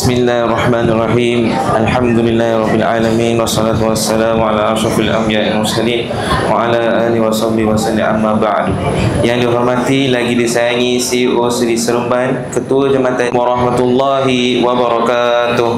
Bismillahirrahmanirrahim. Alhamdulillahirabbil wassalatu wassalamu ala asyrafil anbiya'i wal mursalin wa ala alihi washabbihi wasallam, amma ba'du. Yang dihormati lagi disayangi CEO Seri Seremban, Ketua Jambatan warahmatullahi wabarakatuh.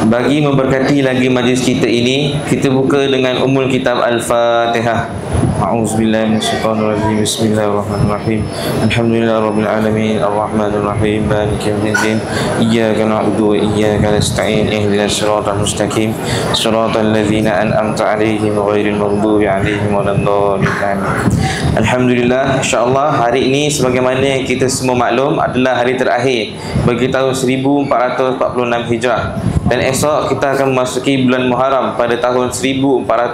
Bagi memberkati lagi majlis kita ini, kita buka dengan Ummul Kitab Al-Fatihah. A'udzubillahi minasyaitonirrajim. Bismillahirrahmanirrahim. Alhamdulillahirabbil alamin, arrahmanirrahim, maliki yaumiddin. Iyyaka na'budu wa iyyaka nasta'in. Ihdinas siratal mustaqim, siratal ladzina an'amta 'alaihim ghairil maghdubi 'alaihim waladdallin. Alhamdulillah, insya-Allah hari ini sebagaimana yang kita semua maklum adalah hari terakhir bagi tahun 1446 Hijrah. Dan esok kita akan memasuki bulan Muharram pada tahun 1447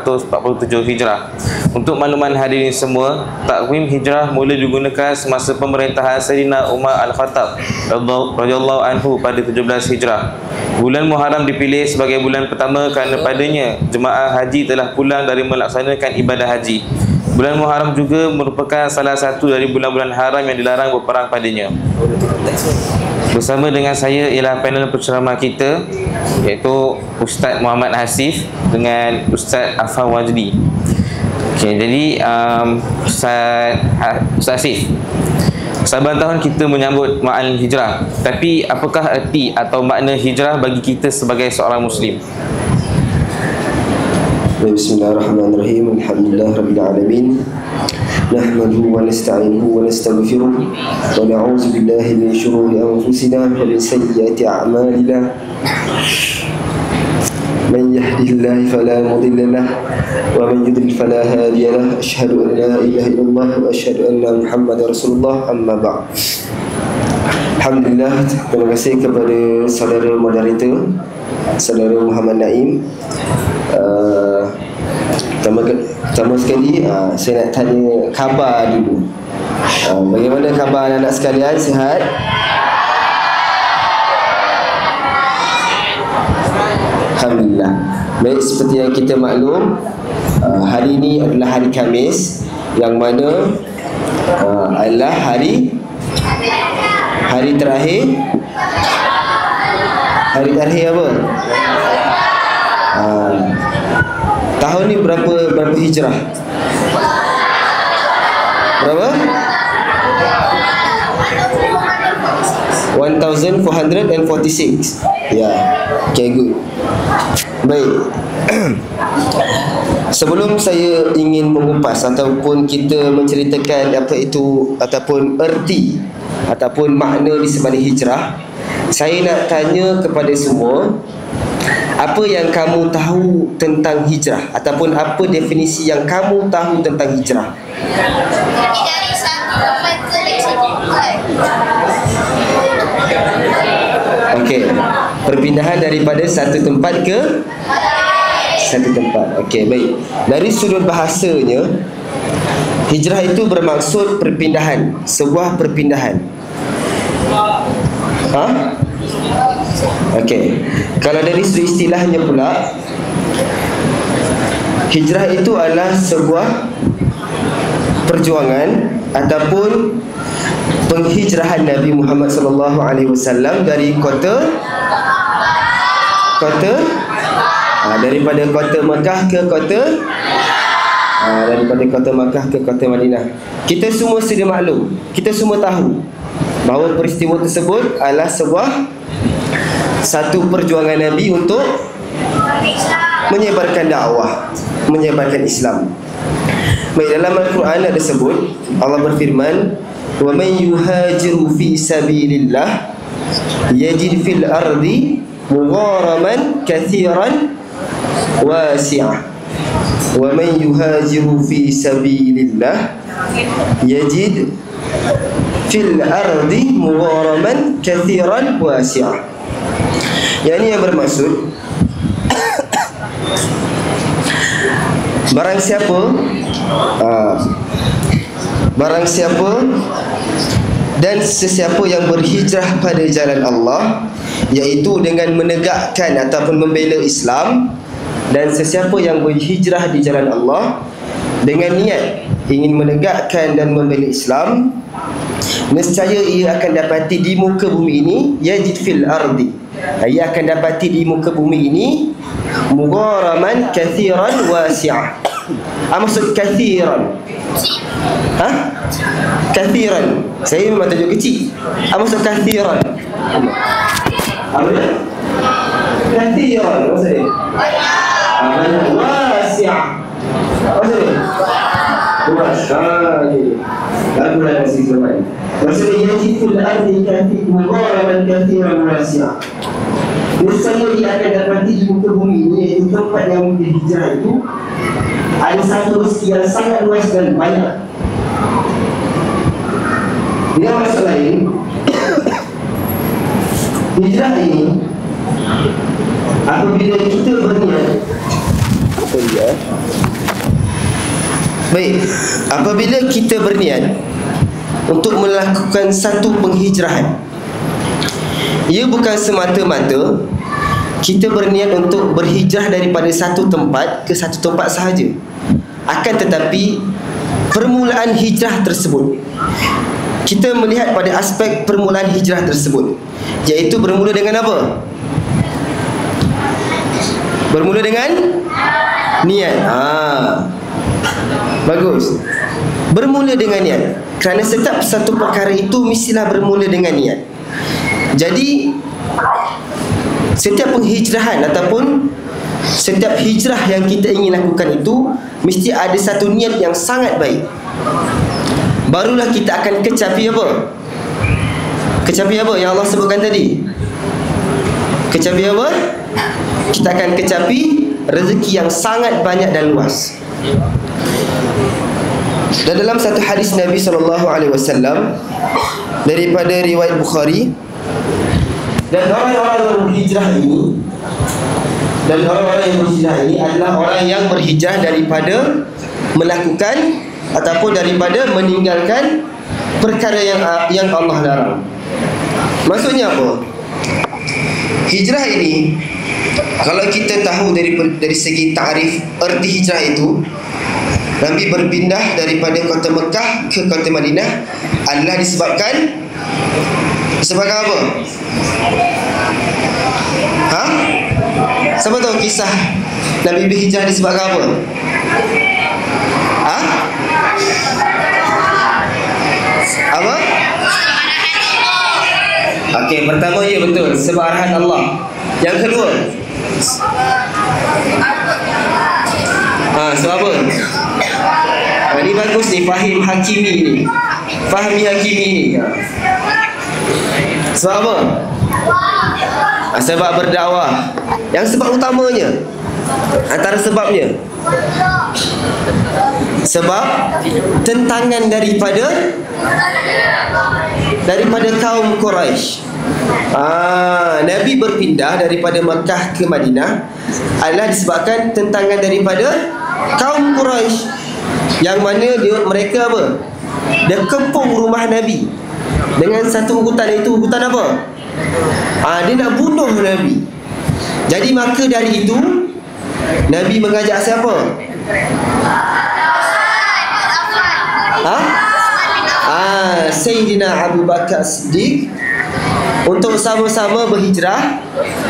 Hijrah. Untuk makluman hadirin semua, takwim Hijrah mula digunakan semasa pemerintahan Sayyidina Umar Al-Khattab radhiyallahu anhu pada 17 Hijrah. Bulan Muharram dipilih sebagai bulan pertama kerana padanya jemaah haji telah pulang dari melaksanakan ibadah haji. Bulan Muharram juga merupakan salah satu dari bulan-bulan haram yang dilarang berperang padanya. Bersama dengan saya ialah panel penceramah kita, iaitu Ustaz Muhammad Hasif dengan Ustaz Afan Wajdi. Okey, jadi Ustaz Hasif, saban tahun kita menyambut Ma'al Hijrah. Tapi apakah erti atau makna hijrah bagi kita sebagai seorang Muslim? Bismillahirrahmanirrahim. Alhamdulillahirabbil alamin. Nahmaduhu wa nasta'inuhu wa nastaghfiruh wa na'udzu billahi min shururi anfusina wa min sayyiati a'malina. Man yahdihillahu fala mudilla lahu wa man yudlil fala hadiya lahu. Asyhadu an la ilaha illallah wa asyhadu anna Muhammadar Rasulullah, amma ba'd. Alhamdulillah, terima kasih kepada saudara moderator, saudara Muhammad Naim. Pertama sekali saya nak tanya khabar dulu. Bagaimana khabar anak-anak sekalian? Sihat? Alhamdulillah. Baik, seperti yang kita maklum, hari ini adalah hari Khamis, yang mana adalah hari terakhir. Hari terakhir apa? Tahun ni berapa hijrah? Berapa? 1446. Ya, okay, good. Baik. Sebelum saya ingin mengupas ataupun kita menceritakan apa itu ataupun erti ataupun makna di sebalik hijrah, saya nak tanya kepada semua, apa yang kamu tahu tentang hijrah ataupun apa definisi yang kamu tahu tentang hijrah? Okey, perpindahan daripada satu tempat ke satu tempat. Okey, baik. Dari sudut bahasanya, hijrah itu bermaksud perpindahan, sebuah perpindahan. Okey. Kalau dari sudut istilahnya pula, hijrah itu adalah sebuah perjuangan ataupun penghijrahan Nabi Muhammad SAW dari daripada kota Mekah ke daripada kota Mekah ke kota Madinah. Kita semua sedia maklum, kita semua tahu bahawa peristiwa tersebut adalah satu perjuangan Nabi untuk menyebarkan dakwah, menyebarkan Islam. Baik, dalam Al-Quran ada sebut, Allah berfirman, "Wa man yuhajiru fi sabilillah yajid fil ardi mugharaman katsiran wasi'ah." Wa man yuhajiru fi sabilillah yajid fil ardi mugharaman katsiran wasi'ah. Yang ini yang bermaksud barang siapa dan sesiapa yang berhijrah pada jalan Allah, iaitu dengan menegakkan ataupun membela Islam, dan sesiapa yang berhijrah di jalan Allah dengan niat ingin menegakkan dan membela Islam, nescaya ia akan dapati di muka bumi ini, yajid fil ardi, ia akan dapati di muka bumi ini mugharaman kathiran wasi'ah. Maksud kathiran, kathiran, saya memang tajuk kecil. Maksud kathiran apa dia? Kathiran maksudnya banyak. Wasi'ah maksudnya luas. Bagulah nasi zaman. Maksudnya yajid fil ardi mugharaman kathiran wasi'ah, nescaya dia akan dapati di muka bumi ini, iaitu tempat yang berhijrah itu ada satu rezeki yang sangat luas dan banyak. Dengan maksud lain, hijrah ini apabila kita berniat, baik, apabila kita berniat untuk melakukan satu penghijrahan, ia bukan semata-mata kita berniat untuk berhijrah daripada satu tempat ke satu tempat sahaja. Akan tetapi permulaan hijrah tersebut, kita melihat pada aspek permulaan hijrah tersebut, iaitu bermula dengan apa? Bermula dengan niat. Bagus. Bermula dengan niat. Kerana setiap satu perkara itu mestilah bermula dengan niat. Jadi setiap penghijrahan ataupun setiap hijrah yang kita ingin lakukan itu mesti ada satu niat yang sangat baik. Barulah kita akan kecapi apa? Kecapi apa yang Allah sebutkan tadi? Kecapi apa? Kita akan kecapi rezeki yang sangat banyak dan luas. Dan dalam satu hadis Nabi SAW daripada riwayat Bukhari, dan orang-orang yang berhijrah ini, adalah orang yang berhijrah daripada melakukan ataupun daripada meninggalkan perkara yang Allah larang. Maksudnya apa? Hijrah ini, kalau kita tahu dari segi takrif erti hijrah itu, Nabi berpindah daripada kota Mekah ke kota Madinah adalah disebabkan apa? Siapa tahu kisah Nabi berhijrah disebabkan apa? Apa? Okey, pertama ya betul, sebab arahan Allah. Yang kedua, sebab apa? Ini bagus ni, Fahmi Hakimi ni. Sebab apa? Sebab berdakwah. Yang sebab utamanya, antara sebabnya, sebab tentangan daripada kaum Quraisy. Nabi berpindah daripada Makkah ke Madinah adalah disebabkan tentangan daripada kaum Quraisy, yang mana mereka apa? Dia kepung rumah Nabi dengan satu ugutan, itu ugutan apa? Dia nak bunuh Nabi. Jadi maka dari itu Nabi mengajak siapa? Sayyidina Abu Bakar Siddiq untuk sama-sama berhijrah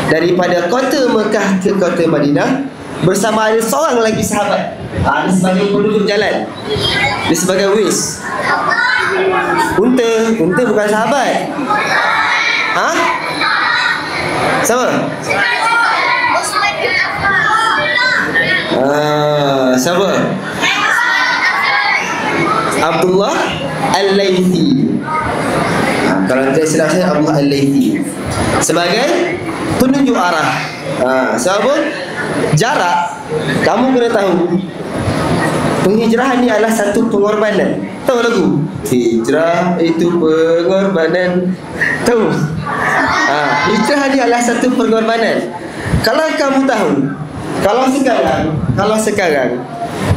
daripada kota Mekah ke kota Madinah bersama ada seorang lagi sahabat. Dia sebagai penduduk jalan, dia sebagai wis. Unta bukan sahabat. Siapa? Siapa? Abdullah Al-Laythi. Kalau tidak silap saya, Abdullah Al-Laythi sebagai penunjuk arah. Sebab jarak, kamu kena tahu, penghijrahan ni adalah satu pengorbanan. Tahu lagu? Hijrah itu pengorbanan. Tahu? Hijrah ni adalah satu pengorbanan. Kalau kamu tahu, kalau sekarang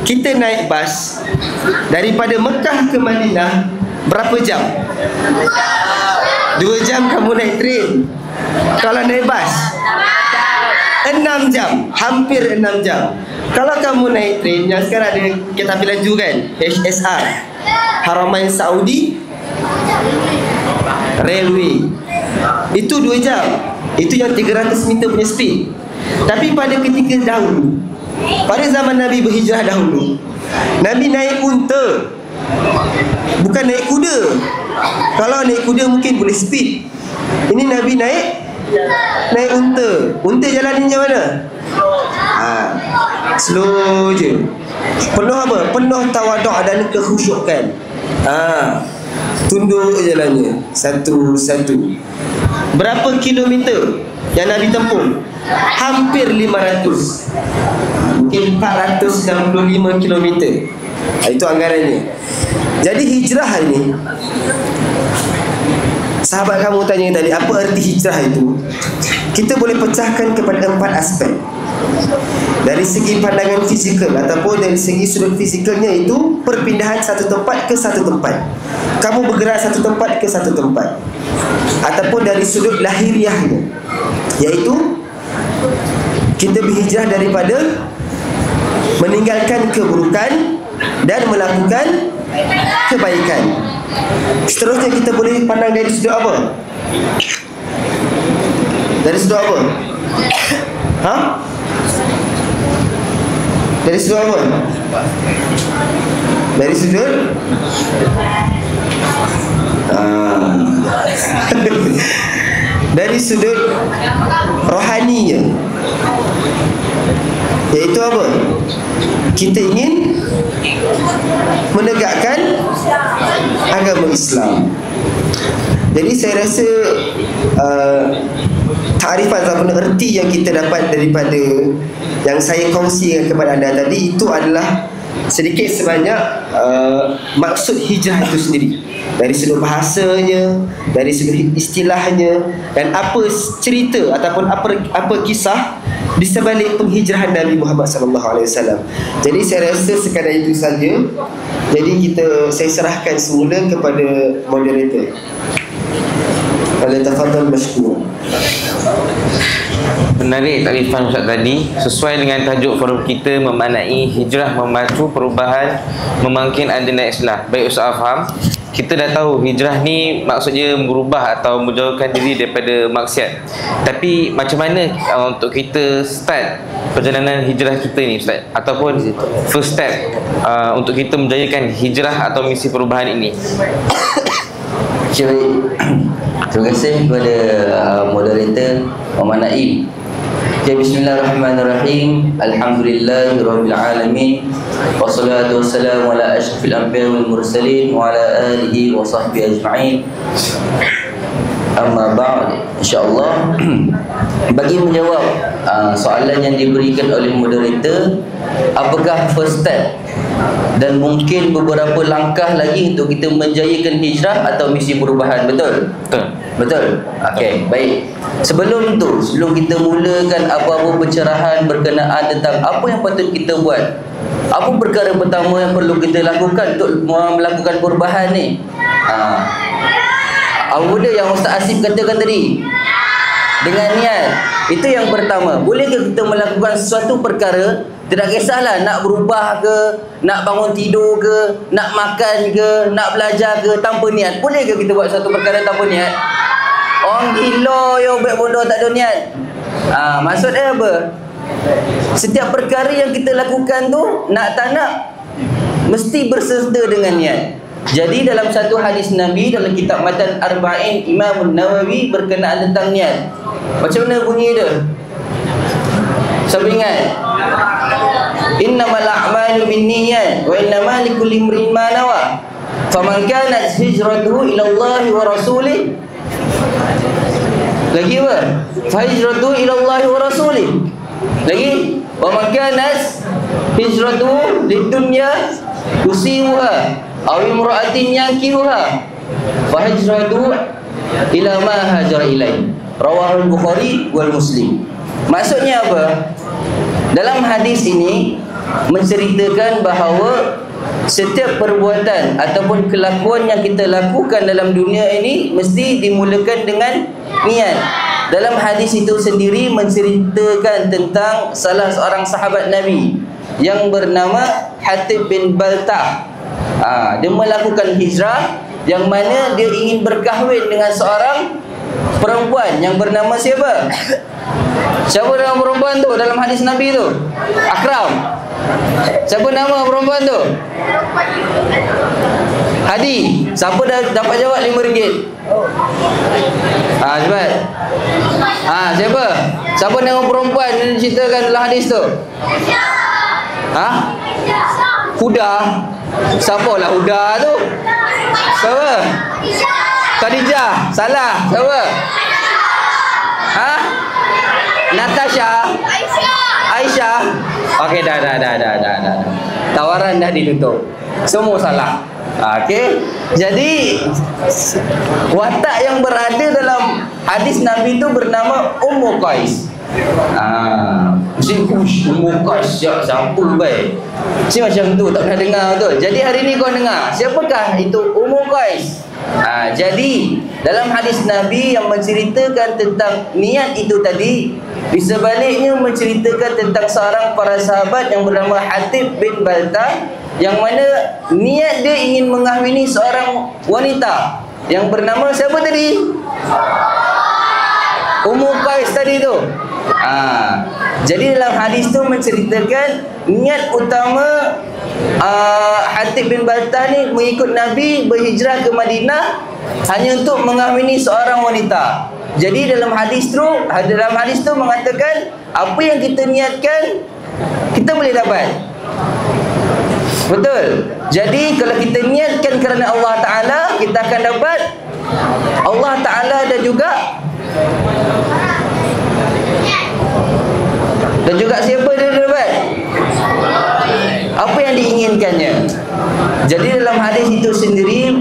kita naik bas daripada Mekah ke Madinah, berapa jam? 2 jam kamu naik train. Kalau naik bas 6 jam, hampir 6 jam. Kalau kamu naik train yang sekarang ada kereta api laju kan, HSR, Haramain Saudi Railway, itu 2 jam. Itu yang 300 meter punya speed. Tapi pada ketika dahulu, pada zaman Nabi berhijrah dahulu, Nabi naik unta, bukan naik kuda. Kalau naik kuda mungkin boleh speed. Ini Nabi naik unta. Unta jalan macam mana? Slow je. Penuh apa? Penuh tawaduk dan kekhusyukan. Tunduk jalannya satu-satu. Berapa kilometer yang Nabi tempuh? Hampir 500. Mungkin 465 kilometer. Itu anggarannya. Jadi hijrah ini, sahabat kamu tanya tadi, apa arti hijrah itu? Kita boleh pecahkan kepada 4 aspek. Dari segi pandangan fizikal ataupun dari segi sudut fizikalnya, itu perpindahan satu tempat ke satu tempat. Kamu bergerak satu tempat ke satu tempat. Ataupun dari sudut lahiriahnya, iaitu kita berhijrah daripada meninggalkan keburukan dan melakukan kebaikan. Seterusnya kita boleh pandang dari sudut apa? Dari sudut apa? Dari sudut apa? Dari sudut dari sudut rohaninya, iaitu apa? Kita ingin menegakkan agama Islam. Jadi saya rasa takrifan ataupun erti yang kita dapat daripada yang saya kongsikan kepada anda tadi, itu adalah sedikit sebanyak maksud hijrah itu sendiri. Dari sudut bahasanya, dari sudut istilahnya, dan apa cerita ataupun apa kisah di sebalik penghijrahan Nabi Muhammad SAW. Jadi saya rasa sekadar itu saja. Jadi saya serahkan semula kepada moderator. Tafadhal mashkur. Menarik takrifan Ustaz tadi. Sesuai dengan tajuk forum kita, memaknai hijrah memacu perubahan, memangkin adanya Islam. Baik Ustaz faham. Kita dah tahu hijrah ni maksudnya merubah atau menjauhkan diri daripada maksiat. Tapi macam mana untuk kita start perjalanan hijrah kita ni Ustaz? Ataupun first step untuk kita menjayakan hijrah atau misi perubahan ini? Terima kasih kepada moderator Muhammad Naim. Bismillahirrahmanirrahim. Alhamdulillahirabbil alamin. Wassalatu wassalamu ala asyrafil anbiya'i wal mursalin wa ala alihi wa sahbihi ajma'in. Amma ba'd, insyaallah bagi menjawab soalan yang diberikan oleh moderator, apakah first step dan mungkin beberapa langkah lagi untuk kita menjayakan hijrah atau misi perubahan, betul? Betul. Okey, baik. Sebelum kita mulakan apa-apa pencerahan berkenaan tentang apa yang patut kita buat, apa perkara pertama yang perlu kita lakukan untuk melakukan perubahan ni? Apa benda yang Ustaz Asif katakan tadi? Dengan niat. Itu yang pertama. Bolehkah kita melakukan sesuatu perkara, tidak kisahlah nak berubah ke, nak bangun tidur ke, nak makan ke, nak belajar ke, tanpa niat? Bolehkah kita buat satu perkara tanpa niat? Orang gila yang buat bodoh tak ada niat. Maksudnya apa? Setiap perkara yang kita lakukan tu, nak tak nak, mesti berserta dengan niat. Jadi dalam satu hadis Nabi dalam kitab Matan Arba'in Imam Nawawi berkenaan tentang niat. Macam mana bunyi dia? Siapa ingat? Innamal a'malu binniyat wa innamal likulli imrin ma nawa. Faman kanat hijratuhu ila Allah wa rasulih. Lagi apa? Fa hijratuhu ila Allah wa rasulih. Lagi, wa man kanat hijratuhu lidunya yusibuha aw imra'atin yankihuha fa hijratuhu ila ma hajara ilai. Rawahul Bukhari wal Muslim. Maksudnya apa? Dalam hadis ini menceritakan bahawa setiap perbuatan ataupun kelakuan yang kita lakukan dalam dunia ini mesti dimulakan dengan niat. dalam hadis itu sendiri menceritakan tentang salah seorang sahabat Nabi yang bernama Hatib bin Baltah. Dia melakukan hijrah yang mana dia ingin berkahwin dengan seorang perempuan yang bernama siapa? Siapa nama perempuan tu dalam hadis Nabi tu? Akram. Siapa nama perempuan tu? Hadi. Siapa dah dapat jawab RM5? Cepat. Siapa? Siapa nama perempuan yang diceritakan dalam hadis tu? Huda. Siapa lah Huda tu? Siapa? Khadijah. Salah. Siapa? Natasha. Aisyah. Okey, dah. Tawaran dah ditutup. Semua salah. Okey. Jadi watak yang berada dalam hadis Nabi itu bernama Ummu Qais. Mesti Ummu Qais siapa baik. Mesti macam tu, tak pernah dengar betul. Jadi hari ni kau dengar, siapakah itu Ummu Qais? Jadi dalam hadis Nabi yang menceritakan tentang niat itu tadi, di sebaliknya menceritakan tentang seorang para sahabat yang bernama Hatib bin Baltah, yang mana niat dia ingin mengahwini seorang wanita yang bernama siapa tadi? Ummu Qais tadi tu. Jadi dalam hadis tu menceritakan niat utama Hatib bin Baltah ni mengikut Nabi berhijrah ke Madinah hanya untuk mengahwini seorang wanita. Jadi dalam hadis tu mengatakan apa yang kita niatkan kita boleh dapat. Betul. Jadi kalau kita niatkan kerana Allah Ta'ala, kita akan dapat Allah Ta'ala dan juga siapa dia dapat? Apa yang diinginkannya. Jadi dalam hadis itu sendiri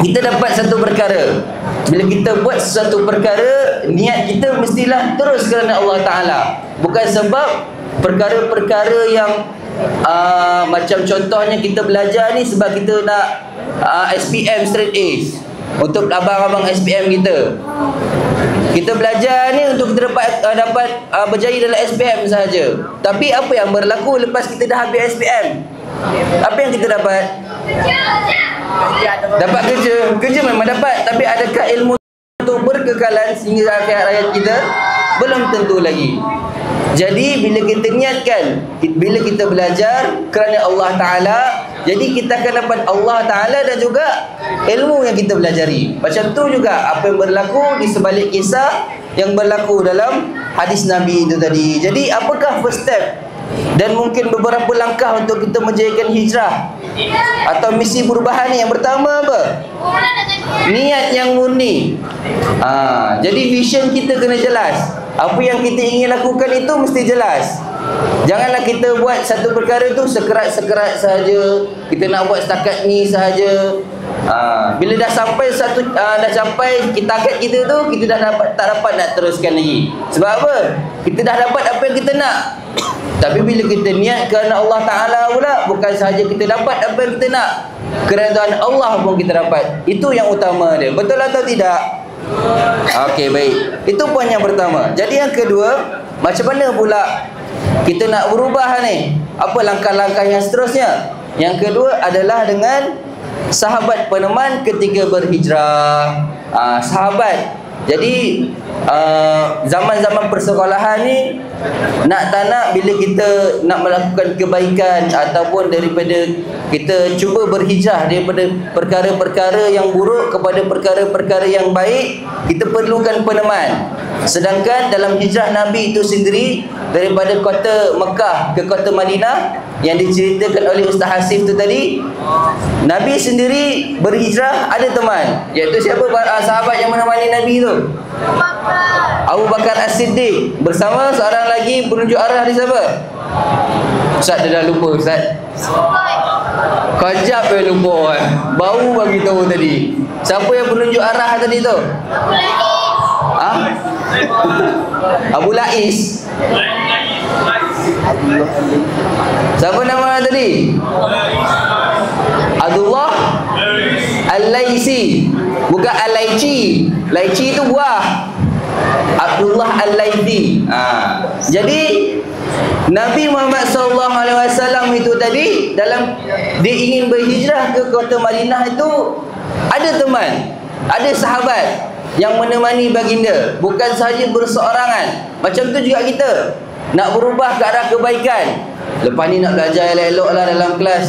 kita dapat satu perkara. Bila kita buat sesuatu perkara, niat kita mestilah terus kerana Allah Ta'ala, bukan sebab perkara-perkara yang macam contohnya kita belajar ni sebab kita nak SPM straight A's untuk abang-abang SPM kita. Kita belajar ni untuk kita dapat berjaya dalam SPM sahaja. Tapi apa yang berlaku lepas kita dah habis SPM? Apa yang kita dapat? Dapat kerja. Kerja memang dapat, tapi adakah ilmu untuk berkekalan sehingga akhir hayat kita? Belum tentu lagi. Jadi bila kita niatkan, bila kita belajar kerana Allah Ta'ala, jadi kita akan dapat Allah Ta'ala dan juga ilmu yang kita belajari. Macam tu juga apa yang berlaku di sebalik kisah yang berlaku dalam hadis Nabi itu tadi. Jadi apakah first step dan mungkin beberapa langkah untuk kita menjayakan hijrah atau misi perubahan ni? Yang pertama apa? Niat yang murni. Jadi vision kita kena jelas. Apa yang kita ingin lakukan itu mesti jelas. Janganlah kita buat satu perkara tu sekerat-sekerat sahaja. Kita nak buat setakat ni sahaja. Bila dah sampai dah sampai target kita tu, kita dah tak dapat nak teruskan lagi. Sebab apa? Kita dah dapat apa yang kita nak. Tapi bila kita niat kerana Allah Ta'ala pula, bukan sahaja kita dapat apa yang kita nak, keredaan Allah pun kita dapat. Itu yang utama dia. Betul atau tidak? Okey, baik. Itu poin yang pertama. Jadi yang kedua, macam mana pula kita nak berubah ni? Apa langkah-langkah yang seterusnya? Yang kedua adalah dengan sahabat peneman ketika berhijrah. Sahabat. Jadi zaman-zaman persekolahan ni, nak tak nak, bila kita nak melakukan kebaikan ataupun daripada kita cuba berhijrah daripada perkara-perkara yang buruk kepada perkara-perkara yang baik, kita perlukan peneman. Sedangkan dalam hijrah Nabi itu sendiri daripada kota Mekah ke kota Madinah yang diceritakan oleh Ustaz Hasif tu tadi, Nabi sendiri berhijrah ada teman, iaitu siapa? Sahabat yang menemani Nabi tu, Abu Bakar As-Siddiq, bersama seorang lagi penunjuk arah di siapa? Ustaz dia dah lupa Ustaz. Kajap dia lupa baru bagi tahu tadi. Siapa yang penunjuk arah tadi tu? Abu Lais. Siapa nama tadi? Abdullah Al-Laisi. Bukan Al-Laici. Laici itu buah. Abdullah Al-Laythi. Jadi Nabi Muhammad SAW itu tadi dalam dia ingin berhijrah ke kota Madinah itu ada teman, ada sahabat yang menemani baginda, bukan sahaja berseorangan. Macam tu juga kita nak berubah ke arah kebaikan. Lepas ni nak belajar elok-elok lah dalam kelas,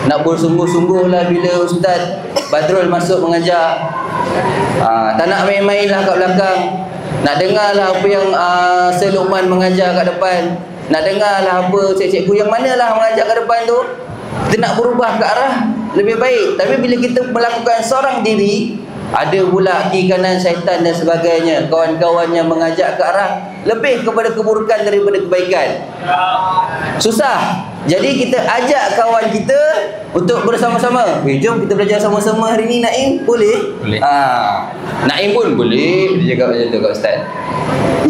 nak bersungguh-sungguh lah bila Ustaz Badrul masuk mengajar. Tak nak main-main lah kat belakang. Nak dengar lah apa yang Sir Luqman mengajar kat depan. Nak dengar lah apa cikgu yang mana lah mengajar kat depan tu. Kita nak berubah ke arah lebih baik. Tapi bila kita melakukan seorang diri, ada pula kiri kanan syaitan dan sebagainya, kawan-kawan yang mengajak ke arah lebih kepada keburukan daripada kebaikan. Susah. Jadi kita ajak kawan kita untuk bersama-sama. Jom kita belajar sama-sama hari ni, Naim. Boleh? Boleh. Naim pun boleh. Dia cakap macam tu kat Ustaz.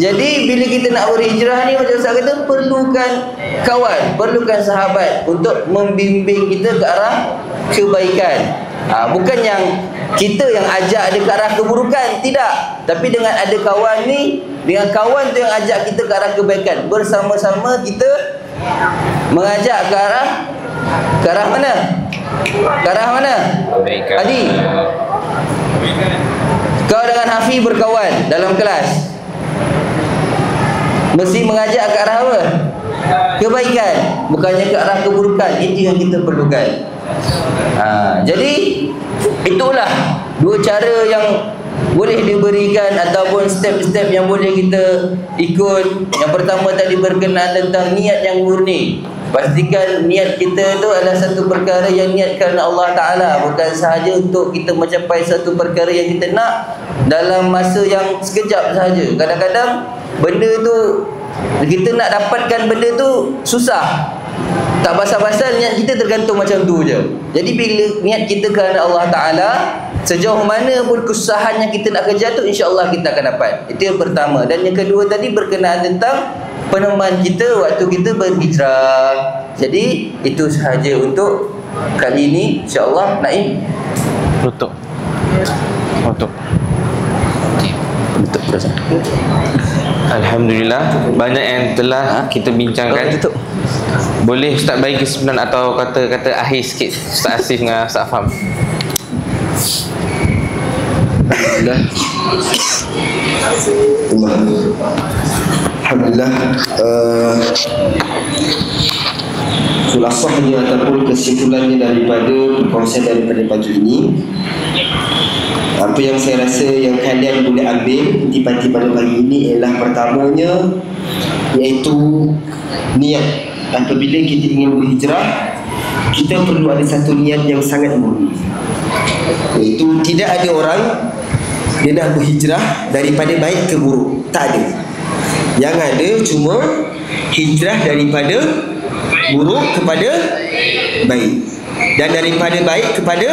Jadi bila kita nak berhijrah ni, macam Ustaz kata, perlukan kawan, perlukan sahabat untuk membimbing kita ke arah kebaikan. Bukan yang kita yang ajak dia ke arah keburukan, tidak. Tapi dengan ada kawan ni, dengan kawan tu yang ajak kita ke arah kebaikan, bersama-sama kita mengajak ke arah mana? Ke arah mana? Kebaikan. Adi, kau dengan Hafiz berkawan dalam kelas, mesti mengajak ke arah apa? Kebaikan, bukannya ke arah keburukan. Itu yang kita perlukan. Jadi itulah dua cara yang boleh diberikan ataupun step-step yang boleh kita ikut. Yang pertama tadi berkenaan tentang niat yang murni. Pastikan niat kita tu adalah satu perkara yang niat kerana Allah Ta'ala, bukan sahaja untuk kita mencapai satu perkara yang kita nak dalam masa yang sekejap sahaja. Kadang-kadang benda tu, kita nak dapatkan benda tu susah. Tak pasal-pasal niat kita tergantung macam tu je. Jadi bila niat kita kerana Allah Ta'ala, sejauh mana pun kesusahan yang kita nak kerja tu, insya-Allah kita akan dapat. Itu yang pertama. Dan yang kedua tadi berkenaan tentang peneman kita waktu kita berhijrah. Jadi itu sahaja untuk kali ini, insya-Allah. Naim Tutup. tutup terus. Alhamdulillah, banyak yang telah kita bincangkan. Tutup. Boleh Ustaz bagi kesimpulan atau kata-kata akhir sikit, Ustaz Asif dengan Ustaz Faham? Alhamdulillah. Khulasahnya ataupun kesimpulannya daripada perkongsian daripada pagi ini, apa yang saya rasa yang kalian boleh ambil inti pada pagi ini ialah pertamanya, iaitu niat. Apabila kita ingin berhijrah, kita perlu ada satu niat yang sangat murni, iaitu tidak ada orang dia nak berhijrah daripada baik ke buruk. Tak ada. Yang ada cuma hijrah daripada buruk kepada baik, dan daripada baik kepada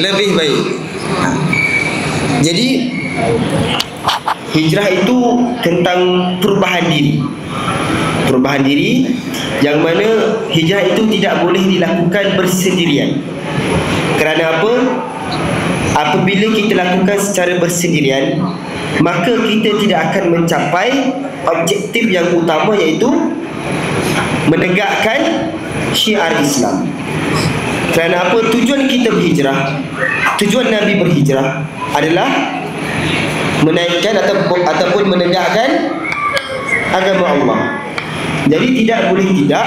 lebih baik. Jadi hijrah itu tentang perubahan diri. Perubahan diri yang mana hijrah itu tidak boleh dilakukan bersendirian. Kerana apa? Apabila kita lakukan secara bersendirian, maka kita tidak akan mencapai objektif yang utama, iaitu menegakkan syiar Islam. Kerana apa? Tujuan kita berhijrah, tujuan Nabi berhijrah adalah menaikkan ataupun menegakkan agama Allah. Jadi tidak boleh tidak,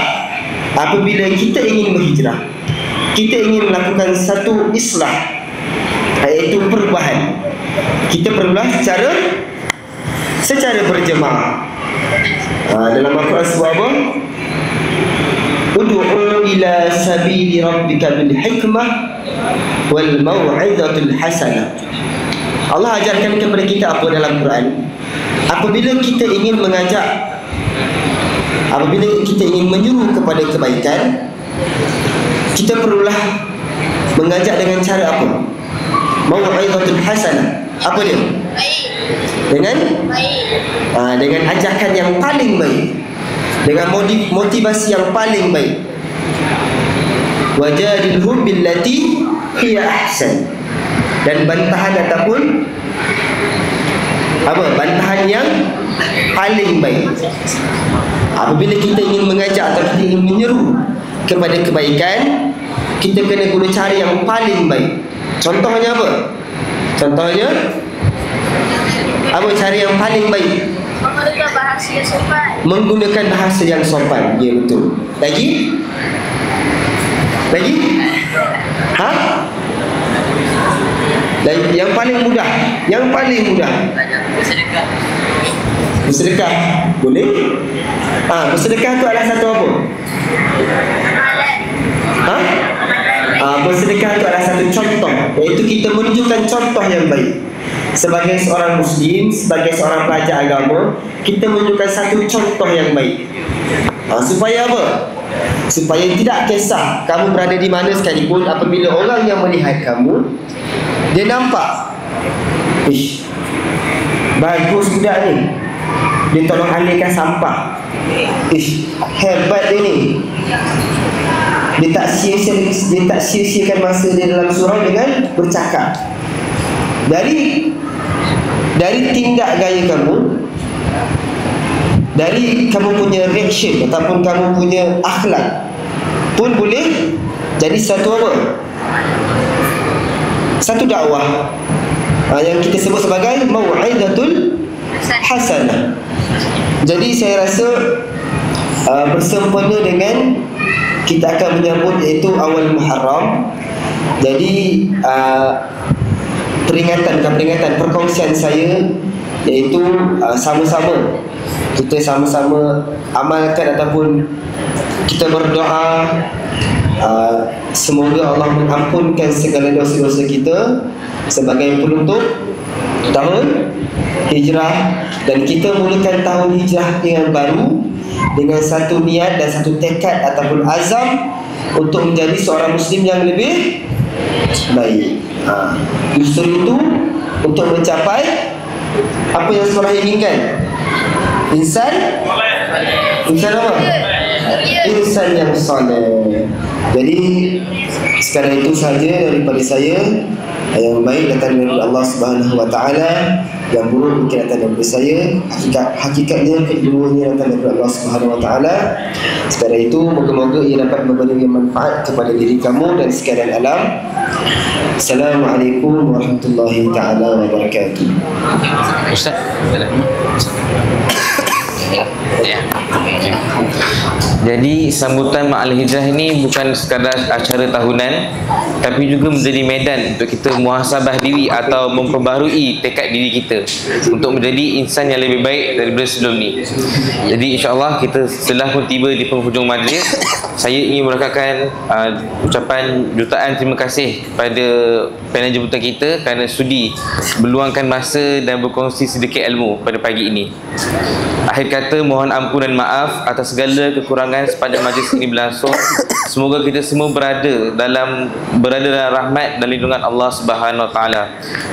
apabila kita ingin berhijrah, kita ingin melakukan satu islah, iaitu perubahan. Kita perlulah secara berjemaah. Dalam Al-Quran sebut apa? Ud'u ila sabili rabbika bil hikmah wal mau'izatul hasanah. Allah ajarkan kepada kita apa dalam Quran? Apabila kita ingin mengajak, apabila kita ingin menyuruh kepada kebaikan, kita perlulah mengajak dengan cara apa? Mau'izatul hasanah. Apa dia? Dengan ajakan yang paling baik, dengan motivasi yang paling baik. Wajadilhum billati hiya ahsan. dan bantahan ataupun bantahan yang paling baik. Apabila kita ingin mengajak atau kita ingin menyeru kepada kebaikan, kita kena guna cara yang paling baik. Contohnya apa? Contohnya apa cara yang paling baik? Menggunakan bahasa yang sopan. Menggunakan bahasa yang sopan. Ya, betul. Lagi? Lagi? Ha? Lagi? Yang paling mudah. Yang paling mudah. Bersedekah. Bersedekah. Boleh? Bersedekah tu adalah satu apa? Ha? Bersedekah tu adalah satu contoh, iaitu kita menunjukkan contoh yang baik. Sebagai seorang Muslim, sebagai seorang pelajar agama, kita menunjukkan satu contoh yang baik. Supaya apa? Supaya tidak kisah kamu berada di mana sekalipun, apabila orang yang melihat kamu, dia nampak, ish, bagus budak ni, dia tolong alihkan sampah, ish, hebat dia ni, dia tak sia-siakan masa dia dalam surau dengan bercakap. Dari tindak gaya kamu, dari kamu punya reaction ataupun kamu punya akhlak pun boleh jadi satu apa? Satu dakwah yang kita sebut sebagai mau'izatul hasanah. Jadi saya rasa bersempena dengan kita akan menyambut iaitu awal Muharram. Jadi perkongsian saya iaitu sama-sama kita sama-sama amalkan ataupun kita berdoa semoga Allah mengampunkan segala dosa-dosa kita sebagai penutup tahun hijrah, dan kita mulakan tahun hijrah yang baru dengan satu niat dan satu tekad ataupun azam untuk menjadi seorang Muslim yang lebih baik. Justru itu untuk mencapai apa yang sekolah inginkan. Insan apa? Insan yang soleh. Jadi sekarang itu saja daripada saya. Yang baik datang dari Allah Subhanahu Wa Taala, yang buruk mungkin datang daripada saya. Hakikatnya keduanya datang dari Allah Subhanahu Wa Taala. Sekadar itu moga-moga ia dapat memberi manfaat kepada diri kamu dan sekalian alam. Assalamualaikum warahmatullahi taala wabarakatuh. Ustaz. Ya. Jadi sambutan Ma'al Hijrah ini bukan sekadar acara tahunan, tapi juga menjadi medan untuk kita muhasabah diri atau memperbaharui tekad diri kita untuk menjadi insan yang lebih baik daripada sebelum ni. Jadi insya-Allah kita setelah pun tiba di penghujung majlis, saya ingin merakatkan ucapan jutaan terima kasih kepada panel jemputan kita kerana sudi meluangkan masa dan berkongsi sedikit ilmu pada pagi ini. Akhir kata, mohon ampun dan maaf atas segala kekurangan sepanjang majlis ini berlangsung. Semoga kita semua berada dalam rahmat dan lindungan Allah Subhanahu Wa Taala.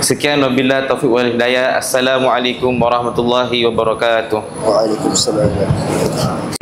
Sekian, wabillahi taufiq wal hidayah. Assalamualaikum warahmatullahi wabarakatuh. Waalaikumsalam.